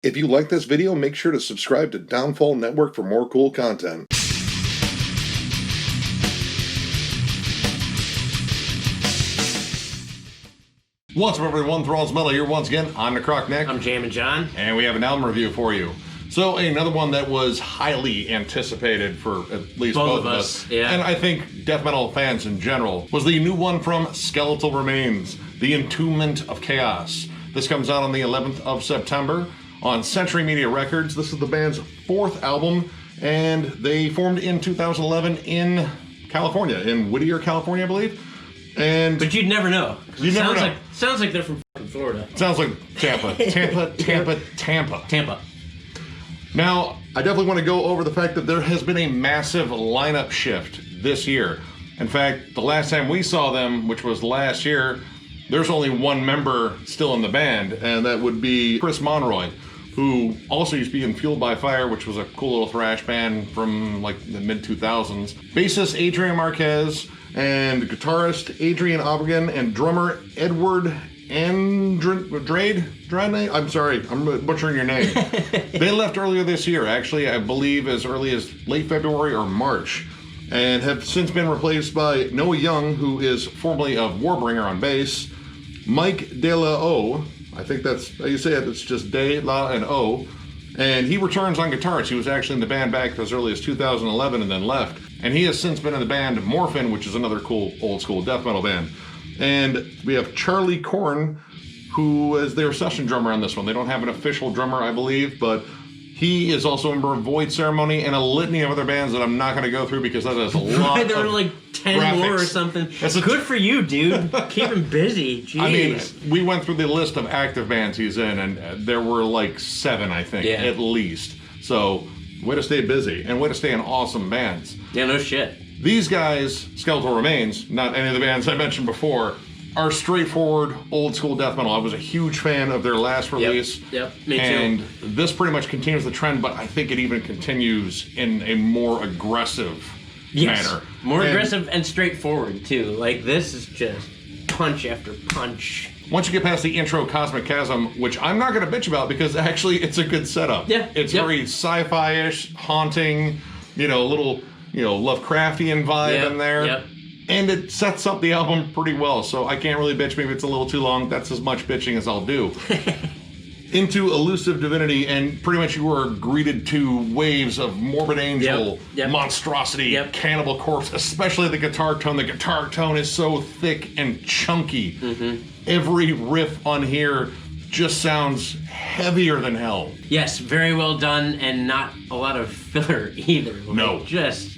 If you like this video, make sure to subscribe to Downfall Network for more cool content. What's up, everyone? Thralls Metal here once again. I'm Necrotic Nick. I'm Jammin John. And we have an album review for you. So another one that was highly anticipated for at least both of us. Yeah. And I think death metal fans in general, was the new one from Skeletal Remains, The Entombment of Chaos. This comes out on the 11th of September on Century Media Records. This is the band's fourth album, and they formed in 2011 in California, in Whittier, California, I believe. But you'd never know. You'd never know. Sounds like they're from Florida. Sounds like Tampa. Tampa. Now, I definitely want to go over the fact that there has been a massive lineup shift this year. In fact, the last time we saw them, which was last year, there's only one member still in the band, and that would be Chris Monroy, who also used to be in Fueled by Fire, which was a cool little thrash band from like the mid-2000s. Bassist Adrian Marquez, and guitarist Adrian Obregon, and drummer Edward Andrade? I'm sorry, I'm butchering your name. They left earlier this year, actually, I believe as early as late February or March, and have since been replaced by Noah Young, who is formerly of Warbringer on bass, Mike De La O, I think that's how you say it, it's just De La and O, and he returns on guitars. He was actually in the band back as early as 2011 and then left. And he has since been in the band Morphin, which is another cool old school death metal band. And we have Charlie Korn, who is their session drummer on this one. They don't have an official drummer, I believe, but he is also a member of Void Ceremony and a litany of other bands that I'm not going to go through because that is a lot There were like 10 graphics. more or something. Good for you, dude. Keep him busy. Jeez. I mean, we went through the list of active bands he's in, and there were like 7, I think, at least. So, way to stay busy, and way to stay in awesome bands. Yeah, no shit. These guys, Skeletal Remains, not any of the bands I mentioned before, are straightforward, old school death metal. I was a huge fan of their last release. Yep, me too. And this pretty much continues the trend, but I think it even continues in a more aggressive manner. More aggressive and straightforward, too. Like, this is just punch after punch. Once you get past the intro Cosmic Chasm, which I'm not going to bitch about because actually it's a good setup. Yeah. It's very sci-fi-ish, haunting, a little, Lovecraftian vibe in there. Yep. And it sets up the album pretty well, so I can't really bitch. Maybe it's a little too long. That's as much bitching as I'll do. Into Elusive Divinity, and pretty much you are greeted to waves of Morbid Angel, monstrosity, Cannibal Corpse, especially the guitar tone. The guitar tone is so thick and chunky. Mm-hmm. Every riff on here just sounds heavier than hell. Yes, very well done, and not a lot of filler either. No. Just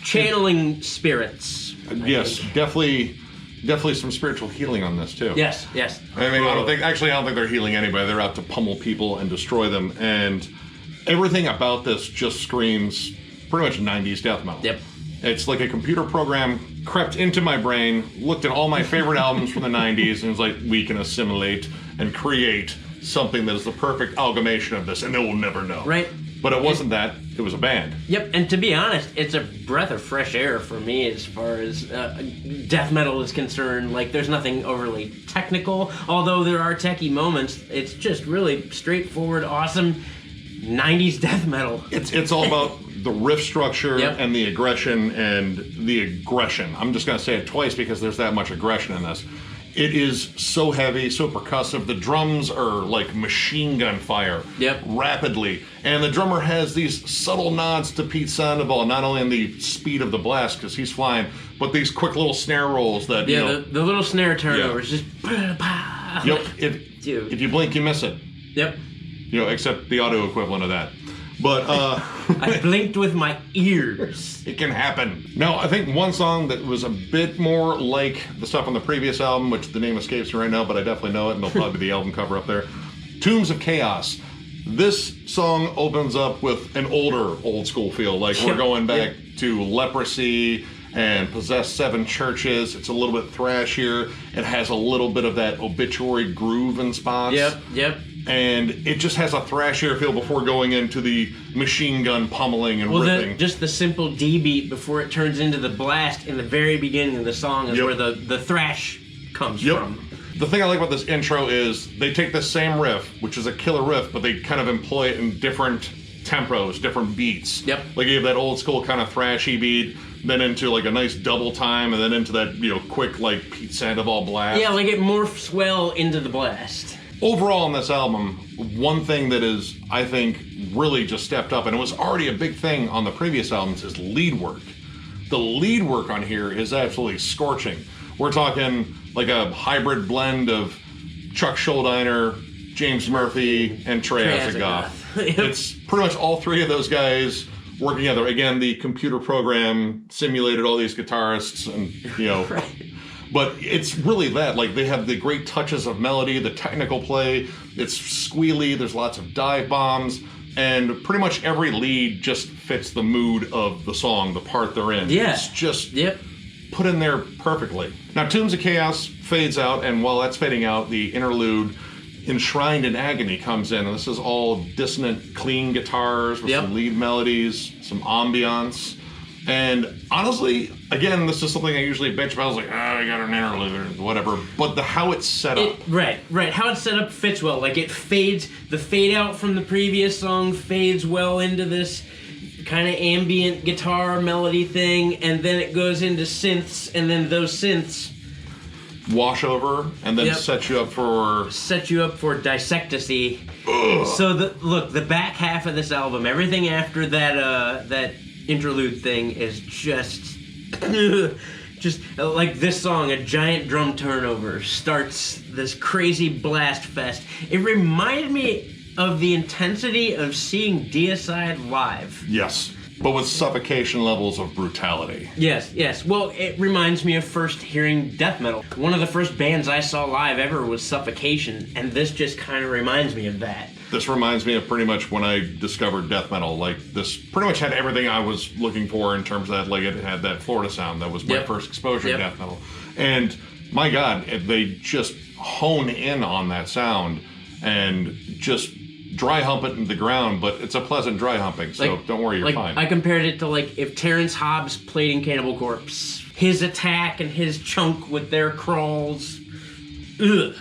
channeling spirits. Yes, definitely some spiritual healing on this too. Yes. I mean, I don't think they're healing anybody. They're out to pummel people and destroy them, and everything about this just screams pretty much 90s death metal. Yep. It's like a computer program crept into my brain, looked at all my favorite albums from the 90s, and was like, we can assimilate and create something that is the perfect amalgamation of this, and they will never know. Right. But it wasn't that. It was a band. Yep, and to be honest, it's a breath of fresh air for me as far as death metal is concerned. Like, there's nothing overly technical, although there are techie moments. It's just really straightforward, awesome 90s death metal. It's all about the riff structure and the aggression and the aggression. I'm just going to say it twice because there's that much aggression in this. It is so heavy, so percussive. The drums are like machine gun fire rapidly. And the drummer has these subtle nods to Pete Sandoval, not only in the speed of the blast, because he's flying, but these quick little snare rolls that, the little snare turnovers, just... Yep, if you blink, you miss it. Yep. Except the audio equivalent of that. But, I blinked with my ears. It can happen. Now, I think one song that was a bit more like the stuff on the previous album, which the name escapes me right now, but I definitely know it, and it'll probably be the album cover up there. Tombs of Chaos. This song opens up with an old school feel. Like, we're going back to Leprosy and Possessed 7 Churches. It's a little bit thrashier. It has a little bit of that obituary groove in spots. Yep. And it just has a thrashier feel before going into the machine gun pummeling and ripping. Just the simple D beat before it turns into the blast in the very beginning of the song is where the thrash comes from. The thing I like about this intro is they take the same riff, which is a killer riff, but they kind of employ it in different tempos, different beats. Yep. Like you have that old school kind of thrashy beat, then into like a nice double time, and then into that, quick like Pete Sandoval blast. Yeah, like it morphs well into the blast. Overall on this album, one thing that is, I think, really just stepped up, and it was already a big thing on the previous albums, is lead work. The lead work on here is absolutely scorching. We're talking like a hybrid blend of Chuck Schuldiner, James Murphy, and Trey Azagoth. Yep. It's pretty much all three of those guys working together. Again, the computer program simulated all these guitarists, and Right. But it's really that. Like, they have the great touches of melody, the technical play. It's squealy. There's lots of dive bombs. And pretty much every lead just fits the mood of the song, the part they're in. Yeah. It's just Yep. put in there perfectly. Now, Entombment of Chaos fades out, and while that's fading out, the interlude, Enshrined in Agony, comes in. And this is all dissonant, clean guitars with some lead melodies, some ambiance. And honestly, again, this is something I usually bitch about. I was like, I got an interlude or whatever. But how it's set up. Right. How it's set up fits well. Like, it fades, the fade out from the previous song fades well into this kind of ambient guitar melody thing, and then it goes into synths, and then those synths wash over and then set you up for Dissectacy. So the back half of this album, everything after that interlude thing is just like this song, a giant drum turnover starts this crazy blast fest. It reminded me of the intensity of seeing Deicide live. Yes, but with suffocation levels of brutality. Yes. Well, it reminds me of first hearing death metal. One of the first bands I saw live ever was Suffocation, and this just kind of reminds me of that. This reminds me of pretty much when I discovered death metal. Like, this pretty much had everything I was looking for in terms of that. Like, it had that Florida sound. That was my first exposure to death metal. And my God, they just hone in on that sound and just dry hump it into the ground, but it's a pleasant dry humping, so don't worry, you're fine. I compared it to, like, if Terrence Hobbs played in Cannibal Corpse. His attack and his chunk with their crawls. Ugh.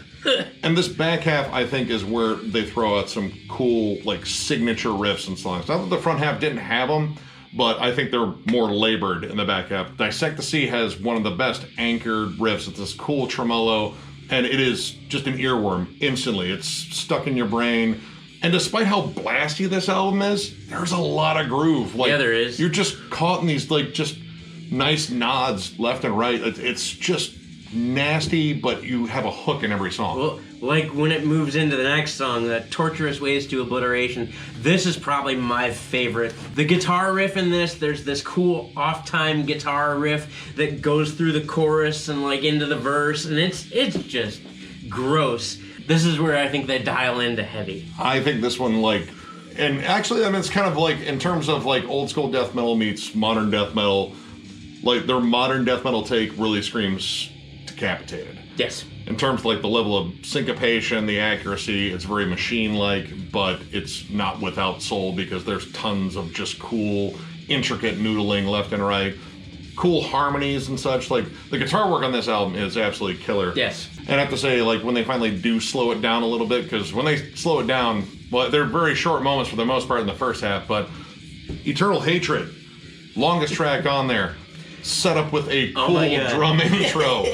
And this back half, I think, is where they throw out some cool, like, signature riffs and songs. Not that the front half didn't have them, but I think they're more labored in the back half. Dissectacy has one of the best anchored riffs. It's this cool tremolo, and it is just an earworm instantly. It's stuck in your brain. And despite how blasty this album is, there's a lot of groove. Like, yeah, there is. You're just caught in these, like, just nice nods left and right. It's just nasty, but you have a hook in every song. Well, like when it moves into the next song, the Torturous Ways to Obliteration, this is probably my favorite. The guitar riff in this, there's this cool off-time guitar riff that goes through the chorus and like into the verse, and it's just gross. This is where I think they dial into heavy. I think this one, like, and actually, I mean, it's kind of like, in terms of like old school death metal meets modern death metal, like their modern death metal take really screams Decapitated. Yes. In terms of like the level of syncopation, the accuracy, it's very machine-like, but it's not without soul because there's tons of just cool, intricate noodling left and right. Cool harmonies and such. Like, the guitar work on this album is absolutely killer. Yes. And I have to say, like, when they finally do slow it down a little bit, because when they slow it down, well, they're very short moments for the most part in the first half, but Eternal Hatred, longest track on there, set up with a cool drum intro.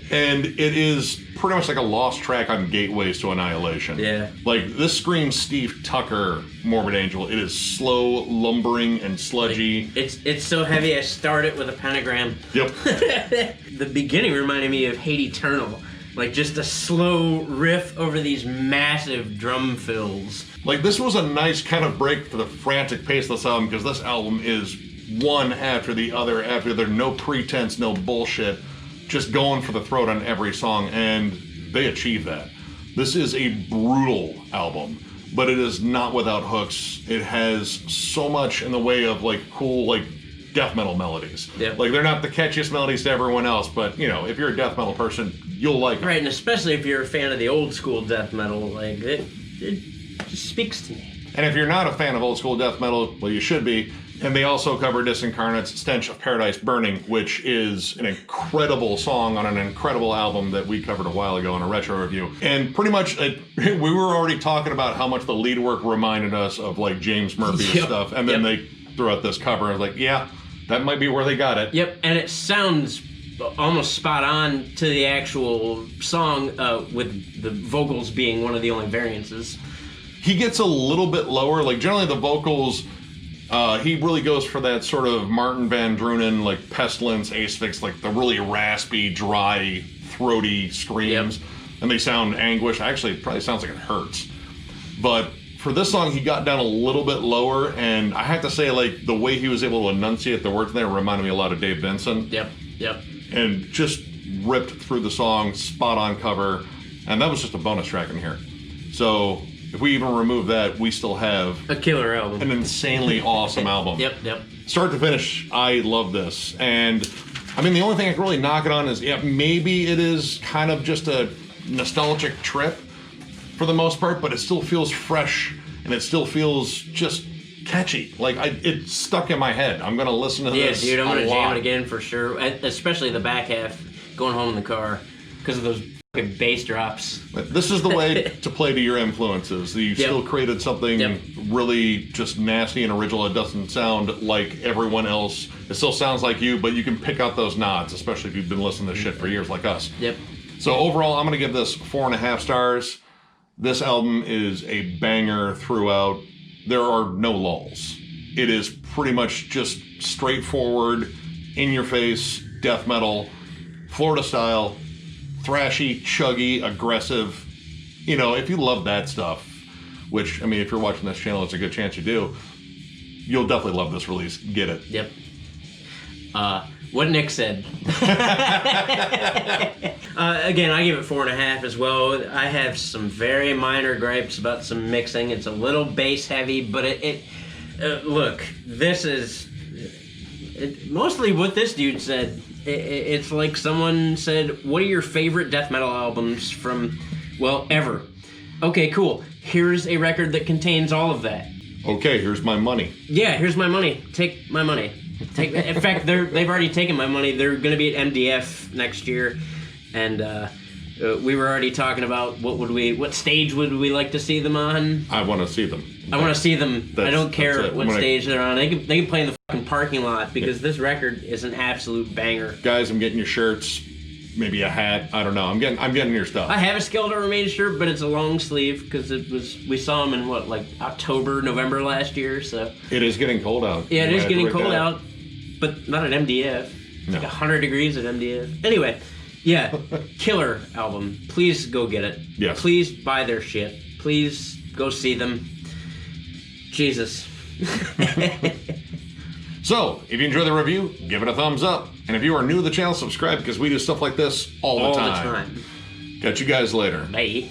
And it is pretty much like a lost track on Gateways to Annihilation. Yeah. Like, this screams Steve Tucker, Morbid Angel. It is slow, lumbering, and sludgy. It's so heavy I start it with a pentagram. Yep. The beginning reminded me of Hate Eternal. Like, just a slow riff over these massive drum fills. Like, this was a nice kind of break for the frantic pace of this album, because this album is one after the other, no pretense, no bullshit, just going for the throat on every song, and they achieve that. This is a brutal album, but it is not without hooks. It has so much in the way of, like, cool, like, death metal melodies. Yep. Like, they're not the catchiest melodies to everyone else, but, you know, if you're a death metal person, you'll like them. Right, and especially if you're a fan of the old school death metal, like, it just speaks to me. And if you're not a fan of old school death metal, well, you should be, And they also cover Disincarnate's Stench of Paradise Burning, which is an incredible song on an incredible album that we covered a while ago in a retro review. And pretty much, we were already talking about how much the lead work reminded us of like James Murphy and stuff. And then they threw out this cover. I was like, yeah, that might be where they got it. Yep, and it sounds almost spot on to the actual song, with the vocals being one of the only variances. He gets a little bit lower. Like generally the vocals, he really goes for that sort of Martin Van Drunen, like Pestilence, Asphyx, like the really raspy, dry, throaty screams. Yep. And they sound anguished. Actually, it probably sounds like it hurts. But for this song, he got down a little bit lower, and I have to say, like, the way he was able to enunciate the words there reminded me a lot of Dave Benson. Yep. And just ripped through the song, spot on cover, and that was just a bonus track in here. So if we even remove that, we still have a killer album, an insanely awesome album. Yep. Start to finish, I love this. And I mean, the only thing I can really knock it on is, yeah, maybe it is kind of just a nostalgic trip for the most part, but it still feels fresh and it still feels just catchy. Like, it's stuck in my head. I'm gonna listen to this. Yeah, dude, I'm gonna jam it again for sure. Especially the back half, going home in the car, because of those fucking bass drops. This is the way to play to your influences. You still created something really just nasty and original. It doesn't sound like everyone else. It still sounds like you, but you can pick out those nods, especially if you've been listening to shit for years like us. Yep. So overall, I'm gonna give this 4.5 stars. This album is a banger throughout. There are no lulls. It is pretty much just straightforward, in-your-face death metal, Florida style, thrashy, chuggy, aggressive. You know, if you love that stuff, which, I mean, if you're watching this channel, it's a good chance you do, you'll definitely love this release. Get it. Yep. What Nick said. Again, I give it 4.5 as well. I have some very minor gripes about some mixing. It's a little bass heavy, but look, this is mostly what this dude said. It's like someone said, what are your favorite death metal albums from, well, ever? Okay, cool. Here's a record that contains all of that. Okay, here's my money. Yeah, here's my money. Take my money. In fact, they've already taken my money. They're going to be at MDF next year, and we were already talking about what stage would we like to see them on. I want to see them. I want to see them. I don't care what stage they're on. They can play in the fucking parking lot, because this record is an absolute banger. Guys, I'm getting your shirts, maybe a hat. I don't know. I'm getting your stuff. I have a Skeletal Remains shirt, but it's a long sleeve because we saw them in October, November last year. So it is getting cold out. Yeah, it is getting cold out, but not at MDF. It's like 100 degrees at MDF. Anyway, yeah, killer album. Please go get it. Yes. Please buy their shit. Please go see them. Jesus. So, if you enjoy the review, give it a thumbs up. And if you are new to the channel, subscribe, because we do stuff like this all the time. All the time. Catch you guys later. Bye.